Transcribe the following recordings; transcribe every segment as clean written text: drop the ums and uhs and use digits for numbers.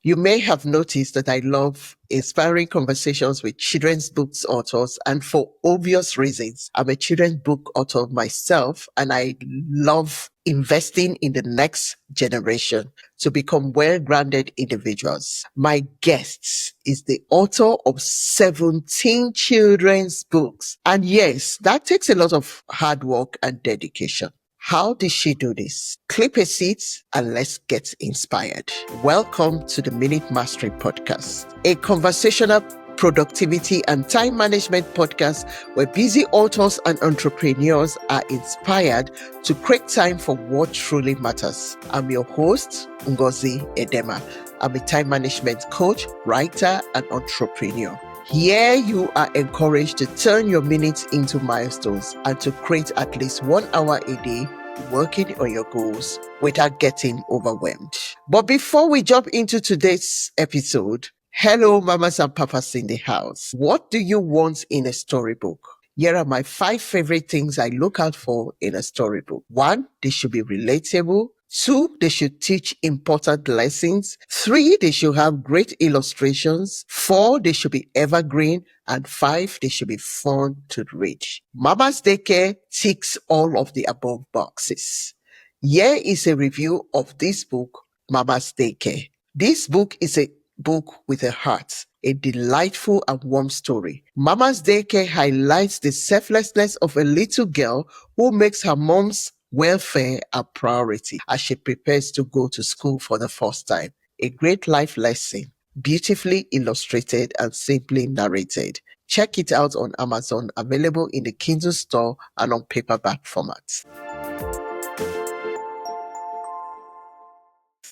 You may have noticed that I love inspiring conversations with children's books authors, and for obvious reasons. I'm a children's book author myself, and I love investing in the next generation to become well-grounded individuals. My guest is the author of 17 children's books. And yes, that takes a lot of hard work and dedication. How did she do this? Clip a seat and let's get inspired. Welcome to the Minute Mastery Podcast, a conversational productivity and time management podcast where busy authors and entrepreneurs are inspired to create time for what truly matters. I'm your host, Ngozi Edema. I'm a time management coach, writer, and entrepreneur. Here you are encouraged to turn your minutes into milestones and to create at least 1 hour a day working on your goals without getting overwhelmed. But before we jump into today's episode, hello mamas and papas in the house. What do you want in a storybook? Here are my 5 favorite things I look out for in a storybook. 1, they should be relatable. 2, they should teach important lessons. 3, they should have great illustrations. 4, they should be evergreen. And 5, they should be fun to read. Mama's Daycare ticks all of the above boxes. Here is a review of this book, Mama's Daycare. This book is a book with a heart, a delightful and warm story. Mama's Daycare highlights the selflessness of a little girl who makes her mom's welfare a priority as she prepares to go to school for the first time. A great life lesson, beautifully illustrated and simply narrated. Check it out on Amazon, available in the Kindle store and on paperback formats.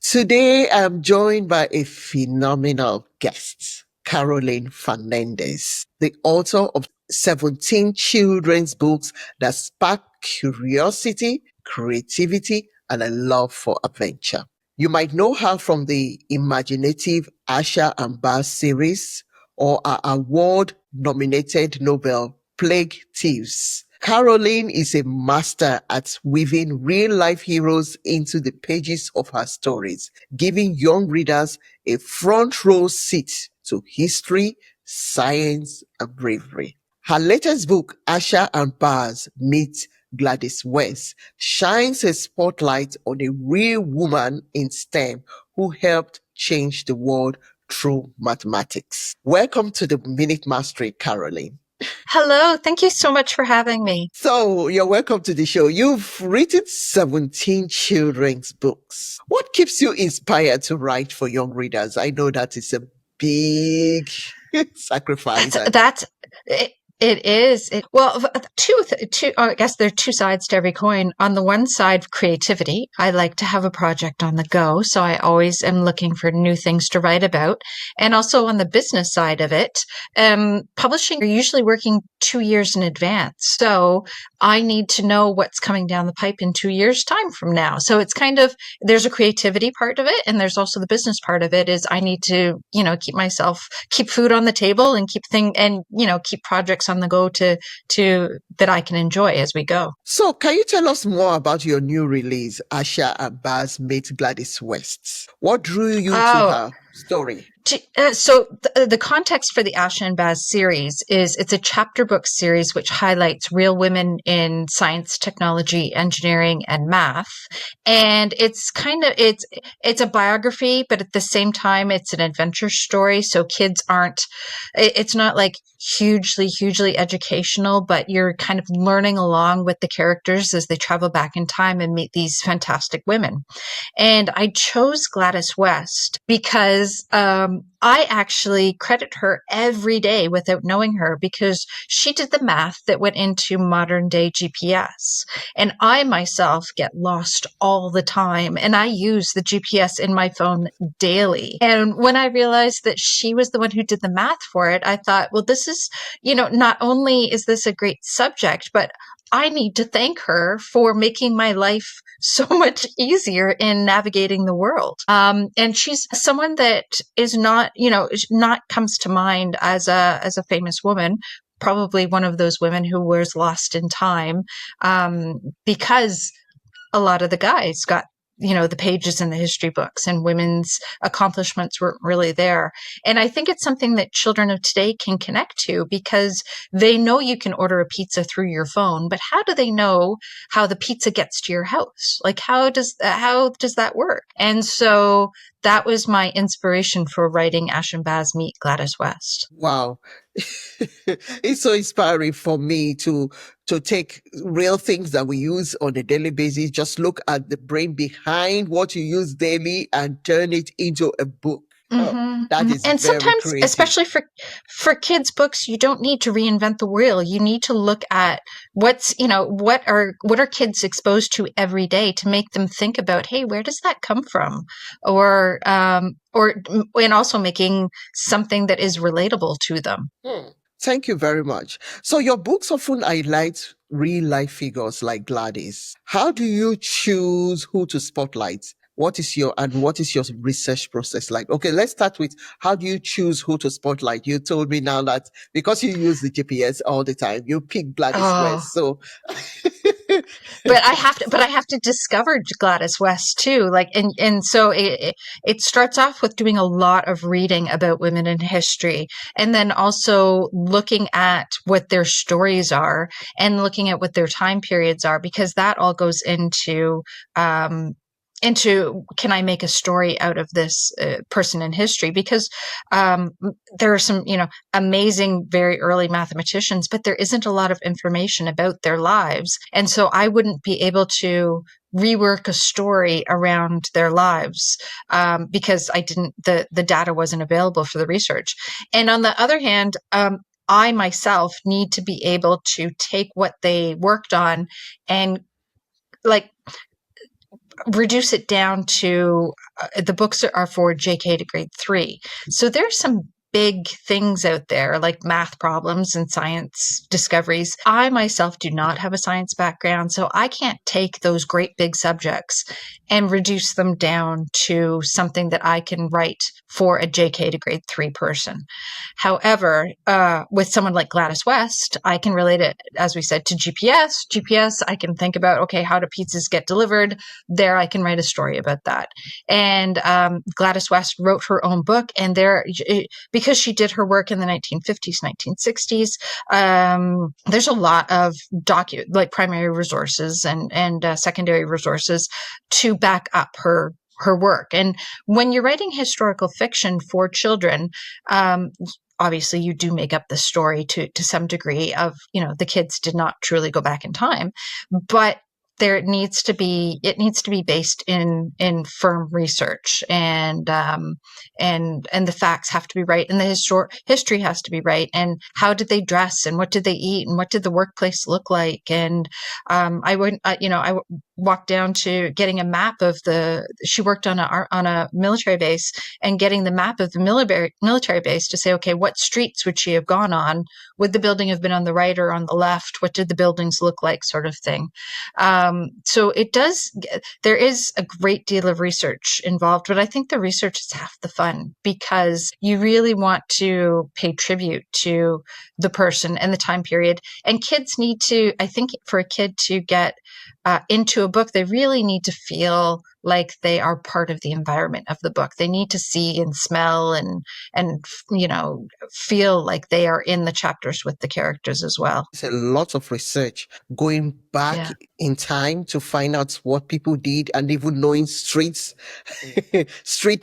Today, I'm joined by a phenomenal guest, Carolyn Fernandez, the author of 17 children's books that spark curiosity, creativity, and a love for adventure. You might know her from the imaginative Asha and Baz series or our award-nominated novel, Plague Thieves. Carolyn is a master at weaving real-life heroes into the pages of her stories, giving young readers a front-row seat to history, science, and bravery. Her latest book, Asha and Baz Meet Gladys West, shines a spotlight on a real woman in STEM who helped change the world through mathematics. Welcome to the Minute Mastery, Carolyn. Hello, thank you so much for having me. So you're welcome to the show. You've written 17 children's books. What keeps you inspired to write for young readers? I know that is a big sacrifice. It is. I guess there are 2 sides to every coin. On the one side, creativity. I like to have a project on the go, so I always am looking for new things to write about. And also on the business side of it, publishing, you're usually working 2 years in advance. So I need to know what's coming down the pipe in 2 years' time from now. So it's kind of, there's a creativity part of it, and there's also the business part of it is I need to, keep food on the table and keep projects on the go to that I can enjoy as we go. So can you tell us more about your new release, Asha and Baz Meet Gladys West? What drew you to her story? So the context for the Asha and Baz series is it's a chapter book series which highlights real women in science, technology, engineering, and math. And it's a biography, but at the same time, it's an adventure story. So it's not like hugely educational, but you're kind of learning along with the characters as they travel back in time and meet these fantastic women. And I chose Gladys West because I actually credit her every day without knowing her because she did the math that went into modern day GPS. And I myself get lost all the time, and I use the GPS in my phone daily. And when I realized that she was the one who did the math for it, I thought, well, this is, not only is this a great subject, but I need to thank her for making my life so much easier in navigating the world. And she's someone that is not comes to mind as a famous woman, probably one of those women who was lost in time, because a lot of the guys got the pages in the history books, and women's accomplishments weren't really there. And I think it's something that children of today can connect to, because they know you can order a pizza through your phone, but how do they know how the pizza gets to your house? Like, how does that work? And so that was my inspiration for writing Ash and Baz Meet Gladys West. Wow. It's so inspiring for me to take real things that we use on a daily basis, just look at the brain behind what you use daily and turn it into a book. Mm-hmm, That mm-hmm. is And very sometimes, creative. especially for kids' books, you don't need to reinvent the wheel. You need to look at what are kids exposed to every day to make them think about, hey, where does that come from, and also making something that is relatable to them. Thank you very much. So your books often highlight real life figures like Gladys. How do you choose who to spotlight? What is your research process like? Okay, let's start with, how do you choose who to spotlight? You told me now that because you use the GPS all the time, you pick Gladys Oh, West. So but I have to discover Gladys West too. Like, and so it starts off with doing a lot of reading about women in history, and then also looking at what their stories are and looking at what their time periods are, because that all goes um, into, can I make a story out of this person in history? Because there are some, amazing, very early mathematicians, but there isn't a lot of information about their lives. And so I wouldn't be able to rework a story around their lives, because the data wasn't available for the research. And on the other hand, I myself need to be able to take what they worked on and, like, reduce it down to the books are for JK to grade 3. So there's some big things out there, like math problems and science discoveries. I myself do not have a science background, so I can't take those great big subjects and reduce them down to something that I can write for a JK to grade 3 person. However, with someone like Gladys West, I can relate it, as we said, to GPS. GPS, I can think about, okay, how do pizzas get delivered? There, I can write a story about that. And Gladys West wrote her own book, and because she did her work in the 1950s, 1960s, there's a lot of primary resources and secondary resources to back up her work. And when you're writing historical fiction for children, obviously you do make up the story to some degree of, the kids did not truly go back in time, but it needs to be based in firm research, and the facts have to be right, and the history has to be right, and how did they dress, and what did they eat, and what did the workplace look like. And I walked down to getting a map of she worked on a military base, and getting the map of the military base to say, okay, what streets would she have gone on? Would the building have been on the right or on the left? What did the buildings look like, sort of thing. So there is a great deal of research involved, but I think the research is half the fun, because you really want to pay tribute to the person and the time period. And kids need to, I think, for a kid to get into a book, they really need to feel like they are part of the environment of the book. They need to see and smell and feel like they are in the chapters with the characters as well. It's a lot of research going back in time to find out what people did, and even knowing street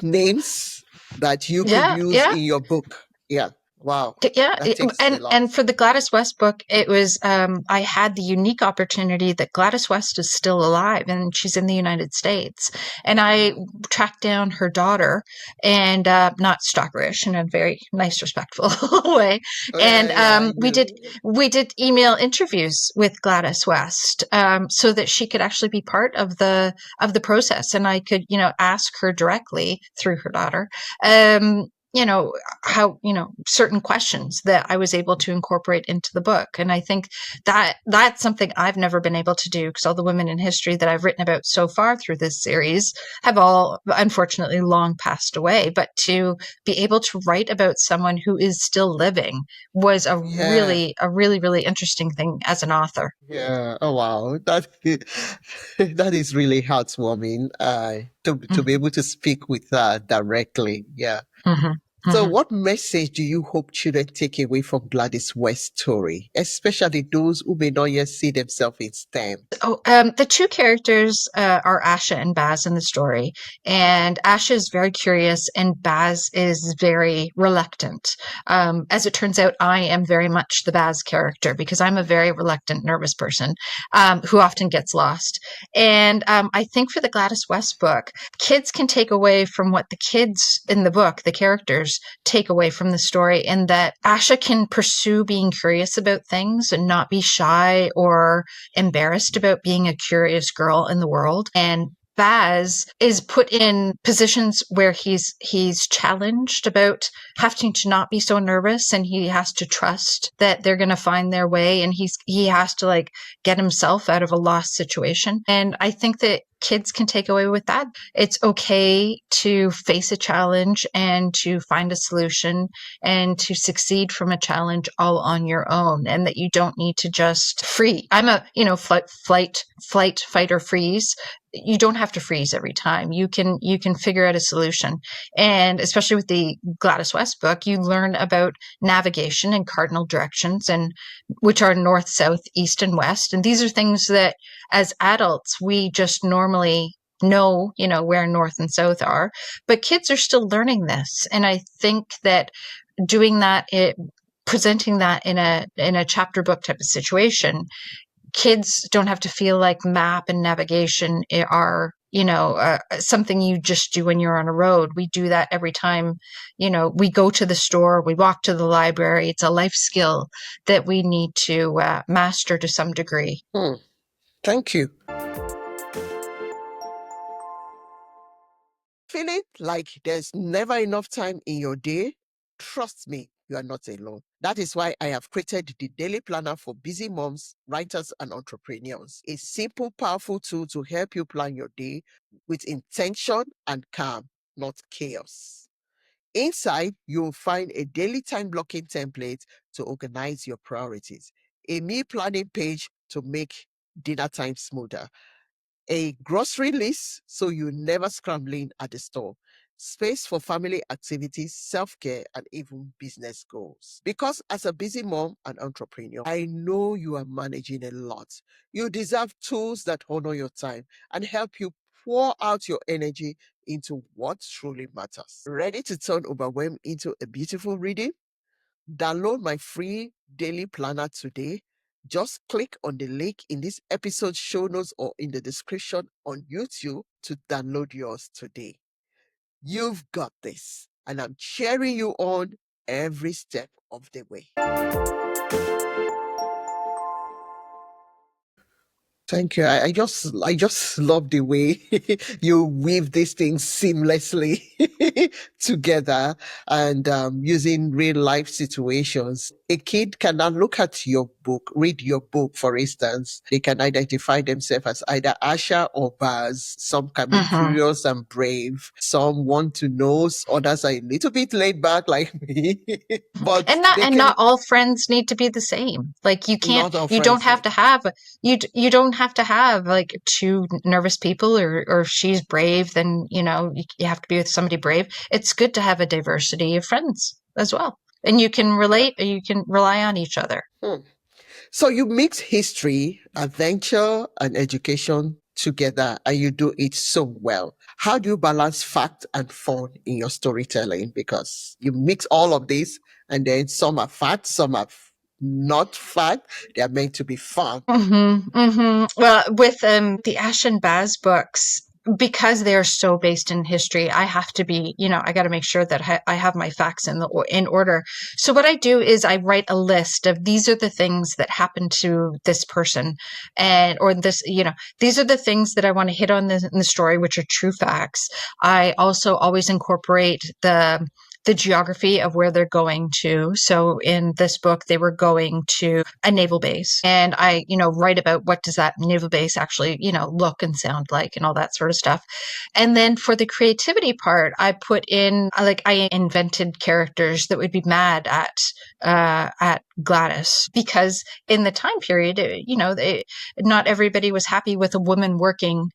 names that you could use in your book. Yeah. Wow. Yeah, That takes a lot. and for the Gladys West book, it was I had the unique opportunity that Gladys West is still alive, and she's in the United States, and I tracked down her daughter, and not stalkerish, in a very nice, respectful way, and we did email interviews with Gladys West, so that she could actually be part of the process, and I could ask her directly through her daughter. how, certain questions that I was able to incorporate into the book. And I think that that's something I've never been able to do, because all the women in history that I've written about so far through this series have all unfortunately long passed away. But to be able to write about someone who is still living was Yeah. a really, really interesting thing as an author. Yeah. Oh wow. That is really heartwarming. To be Mm-hmm. able to speak with her directly. Yeah. Mm-hmm. So, Mm-hmm. what message do you hope children take away from Gladys West's story, especially those who may not yet see themselves in STEM? Oh, the two characters are Asha and Baz in the story, and Asha is very curious, and Baz is very reluctant. As it turns out, I am very much the Baz character, because I'm a very reluctant, nervous person who often gets lost. And I think for the Gladys West book, kids can take away from what the kids in the book, the characters, take away from the story, in that Asha can pursue being curious about things and not be shy or embarrassed about being a curious girl in the world. And Baz is put in positions where he's challenged about having to not be so nervous, and he has to trust that they're going to find their way, and he has to like get himself out of a lost situation. And I think that kids can take away with that. It's okay to face a challenge and to find a solution and to succeed from a challenge all on your own, and that you don't need to just freeze. I'm a, flight, fight, or freeze. You don't have to freeze every time. You can figure out a solution. And especially with the Gladys West book, you learn about navigation and cardinal directions, and which are north, south, east, and west. And these are things that as adults we just normally know, where north and south are, but kids are still learning this. And I think that doing that, presenting that in a chapter book type of situation, kids don't have to feel like map and navigation are, something you just do when you're on a road. We do that every time, we go to the store, we walk to the library. It's a life skill that we need to master to some degree. Thank you. Feeling like there's never enough time in your day? Trust me, you are not alone. That is why I have created the Daily Planner for busy moms, writers, and entrepreneurs. A simple, powerful tool to help you plan your day with intention and calm, not chaos. Inside, you'll find a daily time blocking template to organize your priorities, a meal planning page to make dinner time smoother, a grocery list so you're never scrambling at the store, space for family activities, self care, and even business goals. Because as a busy mom and entrepreneur, I know you are managing a lot. You deserve tools that honor your time and help you pour out your energy into what truly matters. Ready to turn overwhelm into a beautiful reading? Download my free daily planner today. Just click on the link in this episode show notes or in the description on YouTube to download yours today. You've got this, and I'm cheering you on every step of the way. Thank you. I just love the way you weave these things seamlessly together, and using real life situations. A kid cannot look at your book, read your book, for instance. They can identify themselves as either Asha or Baz. Some can be Mm-hmm. curious and brave. Some want to know. Others are a little bit laid back like me, but and not they and can not all friends need to be the same. Like not all you don't friends. have to have you don't have to have like two nervous people, or if she's brave, then you have to be with somebody brave. It's good to have a diversity of friends as well, and you can relate, or you can rely on each other. So you mix history, adventure, and education together, and you do it so well. How do you balance fact and fun in your storytelling? Because you mix all of this, and then some are fact, some are not fact. They are meant to be fun. Well, with the Ash and Baz books, because they're so based in history, I have to be, I got to make sure that I have my facts in order. So what I do is I write a list of, these are the things that happened to this person, or this, these are the things that I want to hit on in the story, which are true facts. I also always incorporate the geography of where they're going to. So in this book, they were going to a naval base, and I, write about what does that naval base actually, look and sound like and all that sort of stuff. And then for the creativity part, I put in, like, I invented characters that would be mad at Gladys, because in the time period, not everybody was happy with a woman working.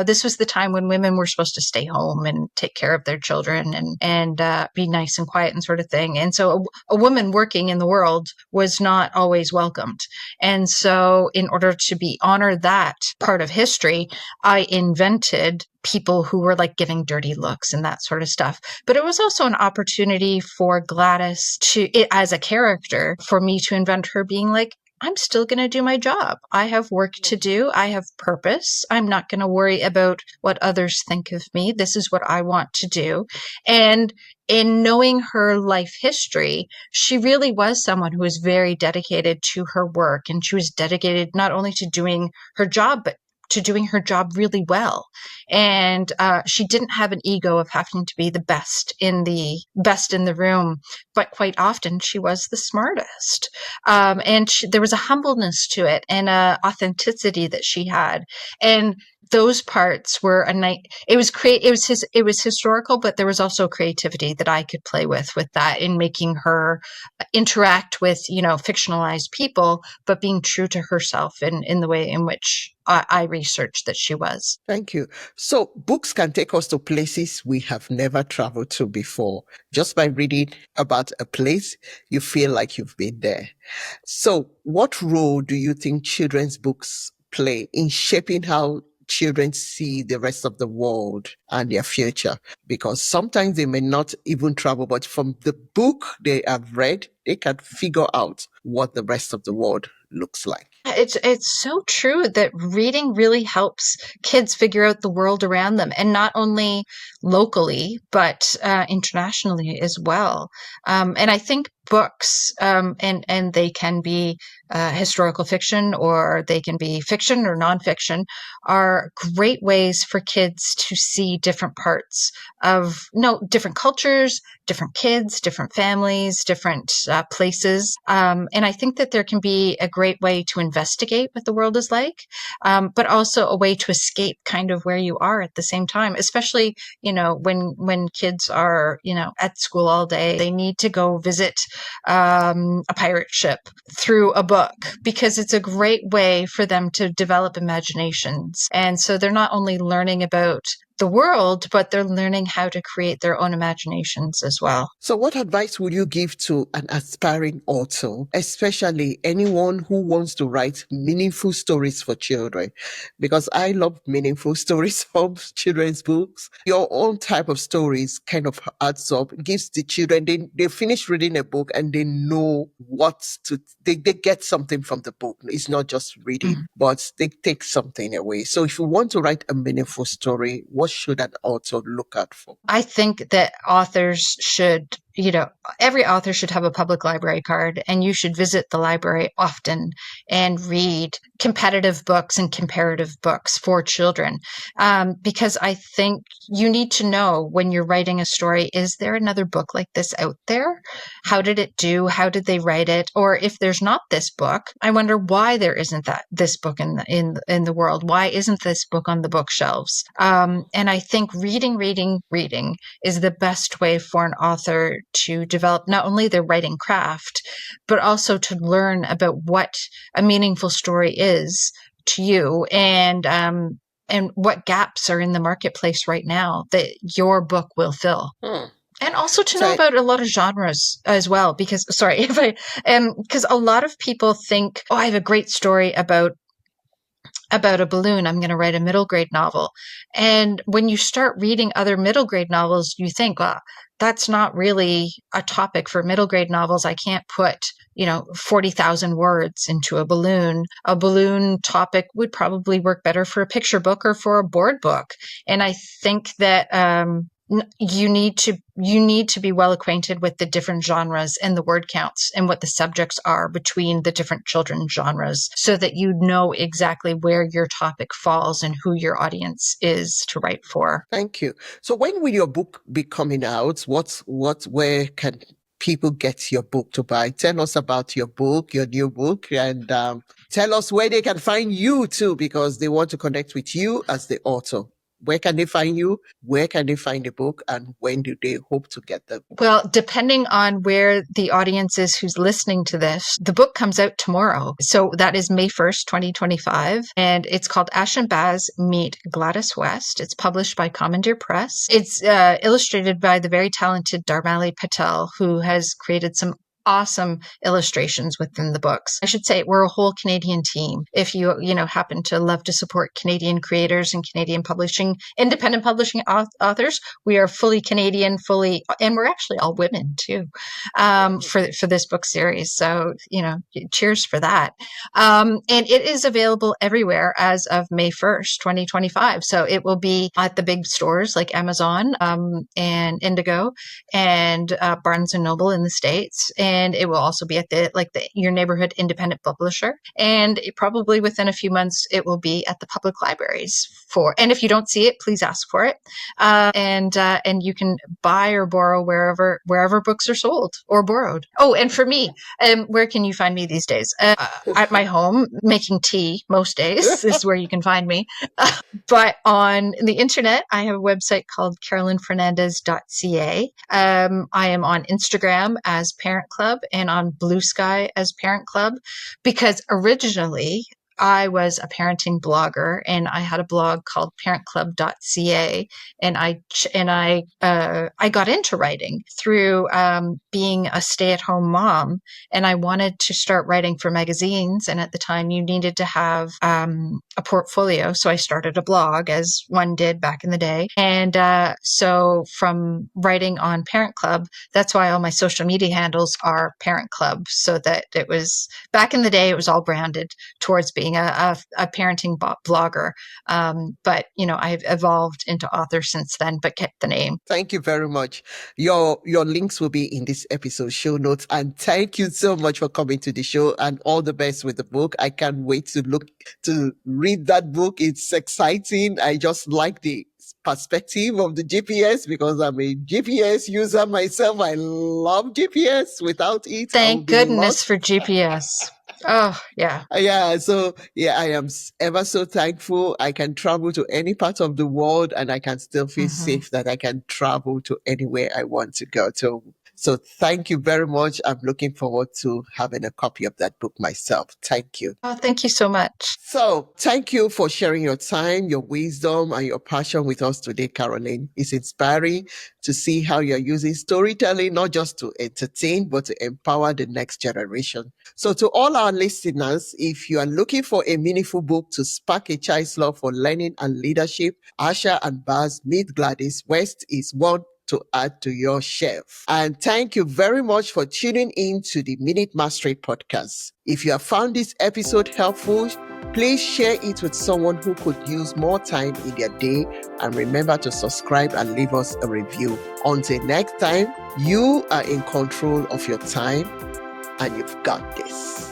This was the time when women were supposed to stay home and take care of their children and be nice and quiet and sort of thing. And so a woman working in the world was not always welcomed. And so in order to be honor that part of history, I invented people who were like giving dirty looks and that sort of stuff. But it was also an opportunity for Gladys as a character, for me to invent her being like, I'm still going to do my job. I have work to do. I have purpose. I'm not going to worry about what others think of me. This is what I want to do. And in knowing her life history, she really was someone who was very dedicated to her work. And she was dedicated not only to doing her job, but to doing her job really well. And she didn't have an ego of having to be the best in the room, but quite often she was the smartest. And there was a humbleness to it and a authenticity that she had. And those parts were it was historical, but there was also creativity that I could play with that, in making her interact with, fictionalized people, but being true to herself in the way in which I researched that she was. Thank you. So books can take us to places we have never traveled to before. Just by reading about a place, you feel like you've been there. So what role do you think children's books play in shaping how children see the rest of the world and their future? Because sometimes they may not even travel, but from the book they have read, they can figure out what the rest of the world looks like. It's so true that reading really helps kids figure out the world around them, and not only locally, but internationally as well. And I think books, and they can be historical fiction, or they can be fiction or nonfiction, are great ways for kids to see different parts of different cultures, different kids, different families, different places. And I think that there can be a great way to investigate what the world is like, but also a way to escape kind of where you are at the same time, especially, when kids are, at school all day, they need to go visit a pirate ship through a book, because it's a great way for them to develop imaginations. And so they're not only learning about the world, but they're learning how to create their own imaginations as well. So what advice would you give to an aspiring author, especially anyone who wants to write meaningful stories for children? Because I love meaningful stories of children's books. Your own type of stories kind of adds up, gives the children, they finish reading a book and they know they get something from the book. It's not just reading, but they take something away. So if you want to write a meaningful story, what should an author look out for? I think that authors should, every author should have a public library card, and you should visit the library often and read competitive books and comparative books for children. Because I think you need to know, when you're writing a story, is there another book like this out there? How did it do? How did they write it? Or if there's not this book, I wonder why there isn't this book in the world. Why isn't this book on the bookshelves? And I think reading is the best way for an author to develop not only their writing craft, but also to learn about what a meaningful story is to you, and what gaps are in the marketplace right now that your book will fill. And also to know about a lot of genres as well, because because a lot of people think, I have a great story about a balloon, I'm going to write a middle grade novel. And when you start reading other middle grade novels, you think, well, that's not really a topic for middle grade novels. I can't put, 40,000 words into a balloon. A balloon topic would probably work better for a picture book or for a board book. And I think that, you need to be well acquainted with the different genres and the word counts and what the subjects are between the different children's genres, so that you know exactly where your topic falls and who your audience is to write for. Thank you. So when will your book be coming out? Where can people get your book to buy? Tell us about your book, your new book, and tell us where they can find you too, because they want to connect with you as the author. Where can they find you? Where can they find the book? And when do they hope to get them? Well, depending on where the audience is who's listening to this, the book comes out tomorrow. So that is May 1st, 2025. And it's called Asha and Baz Meet Gladys West. It's published by Commandeer Press. It's illustrated by the very talented Dharmali Patel, who has created some awesome illustrations within the books. I should say we're a whole Canadian team. If you happen to love to support Canadian creators and Canadian publishing, independent publishing authors, we are fully Canadian, and we're actually all women too, for this book series. So, cheers for that. And it is available everywhere as of May 1st, 2025. So it will be at the big stores like Amazon, and Indigo and Barnes and Noble in the States. And it will also be at your neighborhood independent publisher. And probably within a few months, it will be at the public libraries and if you don't see it, please ask for it. And you can buy or borrow wherever books are sold or borrowed. Oh, and for me, where can you find me these days? At my home, making tea most days is where you can find me. But on the internet, I have a website called carolynfernandez.ca. I am on Instagram as Parent Club and on Blue Sky as Parent Club, because originally I was a parenting blogger and I had a blog called parentclub.ca, and I got into writing through being a stay-at-home mom, and I wanted to start writing for magazines, and at the time you needed to have a portfolio, so I started a blog as one did back in the day. And so from writing on Parent Club, that's why all my social media handles are Parent Club, so that it was, back in the day, it was all branded towards being a parenting blogger. But, I've evolved into author since then, but kept the name. Thank you very much. Your links will be in this episode show notes. And thank you so much for coming to the show, and all the best with the book. I can't wait to read that book. It's exciting. I just like the perspective of the GPS, because I'm a GPS user myself. I love GPS. Without it, thank goodness for GPS. Oh, yeah. Yeah. So, I am ever so thankful. I can travel to any part of the world, and I can still feel safe that I can travel to anywhere I want to go to. So thank you very much. I'm looking forward to having a copy of that book myself. Thank you. Oh, thank you so much. So thank you for sharing your time, your wisdom, and your passion with us today, Carolyn. It's inspiring to see how you're using storytelling, not just to entertain, but to empower the next generation. So to all our listeners, if you are looking for a meaningful book to spark a child's love for learning and leadership, Asha and Baz Meet Gladys West is one to add to your shelf. And thank you very much for tuning in to the Minute Mastery podcast. If you have found this episode helpful, please share it with someone who could use more time in their day. And remember to subscribe and leave us a review. Until next time, you are in control of your time, and you've got this.